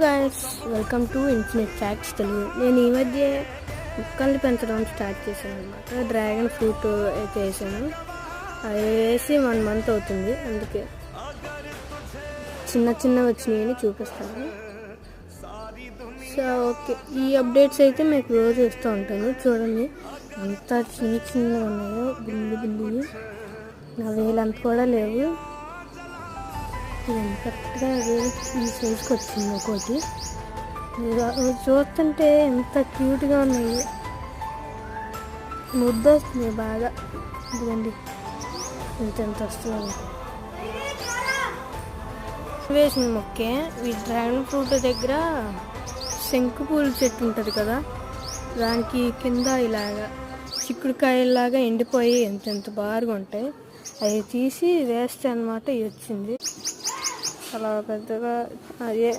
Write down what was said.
Guys, welcome to infinite facts Telugu. నేను ఈ మధ్య మొక్కల్ని పెంచడం స్టార్ట్ చేశాను అనమాట. డ్రాగన్ ఫ్రూట్ అయితే వేసాను. అది వేసి 1 month అవుతుంది. అందుకే చిన్న వచ్చినాయని చూపిస్తాను. సో ఓకే, ఈ అప్డేట్స్ అయితే మీకు రోజు ఇస్తూ ఉంటాను. చూడండి ఎంత చిన్నగా ఉన్నాయో, బిల్లి నా వేలంత కూడా లేవు. కరెక్ట్గా ఈ సైజ్కి వచ్చింది ఒకటి. చూస్తుంటే ఎంత క్యూట్గా ఉన్నాయి, ముద్ద వస్తుంది బాగా. ఇదిగండి ఎంత వస్తుంది. వేసిన మొక్కే ఈ డ్రాగన్ ఫ్రూట్ దగ్గర శంకు పూల చెట్టు ఉంటుంది కదా, దానికి కింద ఇలాగా చిక్కుడుకాయలాగా ఎండిపోయి ఎంత బారుగా ఉంటాయి. అవి తీసి వేస్తే అన్నమాట ఇవి వచ్చింది. చాలా పెద్దగా అదే